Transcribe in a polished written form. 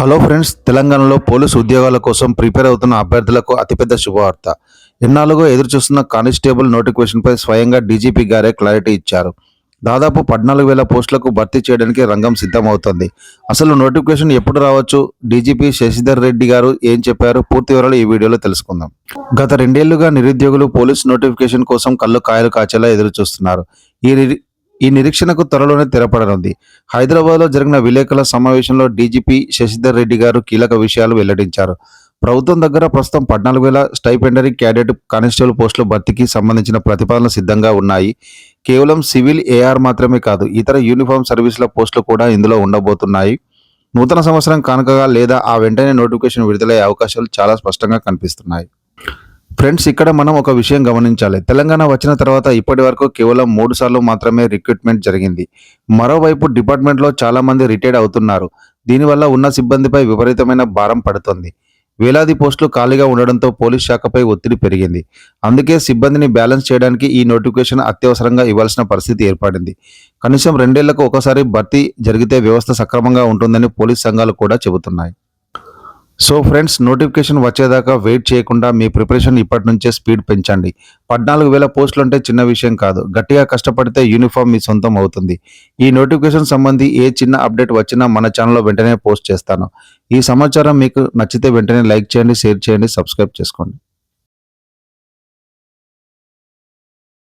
Hello friends, తెలంగాణలో police ఉద్యోగాల కోసం ప్రిపేర్ అవుతున్న అభ్యర్థులకు అతిపెద్ద శుభవార్త. ఎన్నాళ్ళుగా ఎదురుచూస్తున్న కానిస్టేబుల్ నోటిఫికేషన్పై స్వయంగా డీజీపీ గారే క్లారిటీ ఇచ్చారు. దాదాపు 14,000 పోస్టులకు భర్తీ చేయడానికి రంగం సిద్ధమవుతోంది. అసలు నోటిఫికేషన్ ఎప్పుడు రావచ్చు? డీజీపీ శశిధర్ రెడ్డి గారు ఏం చెప్పారు? పూర్తి వివరాలు ఈ వీడియోలో తెలుసుకుందాం. గత 2 ఏళ్లుగా నిరుద్యోగులు పోలీసు నోటిఫికేషన్ కోసం కళ్ళు కాయలు కాచేలా ఎదురుచూస్తున్నారు. ఈ నిరీక్షణకు త్వరలోనే తెరపడనుంది. హైదరాబాద్లో జరిగిన విలేకరుల సమావేశంలో డీజీపీ శశిధర్ రెడ్డి గారు కీలక విషయాలు వెల్లడించారు. ప్రభుత్వం దగ్గర ప్రస్తుతం 14,000 స్టైపెండరీ క్యాడెట్ కానిస్టేబుల్ పోస్టుల భర్తీకి సంబంధించిన ప్రతిపాదనలు సిద్ధంగా ఉన్నాయి. కేవలం సివిల్ ఏఆర్ మాత్రమే కాదు, ఇతర యూనిఫామ్ సర్వీసుల పోస్టులు కూడా ఇందులో ఉండబోతున్నాయి. నూతన సంవత్సరం కానుకగా లేదా ఆ వెంటనే నోటిఫికేషన్ విడుదలయ్యే అవకాశాలు చాలా స్పష్టంగా కనిపిస్తున్నాయి. ఫ్రెండ్స్, ఇక్కడ మనం ఒక విషయం గమనించాలి. తెలంగాణ వచ్చిన తర్వాత ఇప్పటి వరకు కేవలం 3 సార్లు మాత్రమే రిక్రూట్మెంట్ జరిగింది. మరోవైపు డిపార్ట్మెంట్లో చాలా మంది రిటైర్డ్ అవుతున్నారు. దీనివల్ల ఉన్న సిబ్బందిపై విపరీతమైన భారం పడుతోంది. వేలాది పోస్టులు ఖాళీగా ఉండడంతో పోలీస్ శాఖపై ఒత్తిడి పెరిగింది. అందుకే సిబ్బందిని బ్యాలెన్స్ చేయడానికి ఈ నోటిఫికేషన్ అత్యవసరంగా ఇవ్వాల్సిన పరిస్థితి ఏర్పడింది. కనీసం 2 ఏళ్లకు ఒకసారి భర్తీ జరిగితే వ్యవస్థ సక్రమంగా ఉంటుందని పోలీస్ సంఘాలు కూడా చెబుతున్నాయి. సో ఫ్రెండ్స్, నోటిఫికేషన్ వచ్చేదాకా వెయిట్ చేయకుండా మీ ప్రిపరేషన్ ఇప్పటి నుంచే స్పీడ్ పెంచండి. 14,000 పోస్టులు అంటే చిన్న విషయం కాదు. గట్టిగా కష్టపడితే యూనిఫామ్ మీ సొంతం అవుతుంది. ఈ నోటిఫికేషన్ సంబంధి ఏ చిన్న అప్డేట్ వచ్చినా మన ఛానల్లో వెంటనే పోస్ట్ చేస్తాను. ఈ సమాచారం మీకు నచ్చితే వెంటనే లైక్ చేయండి, షేర్ చేయండి, సబ్స్క్రైబ్ చేసుకోండి.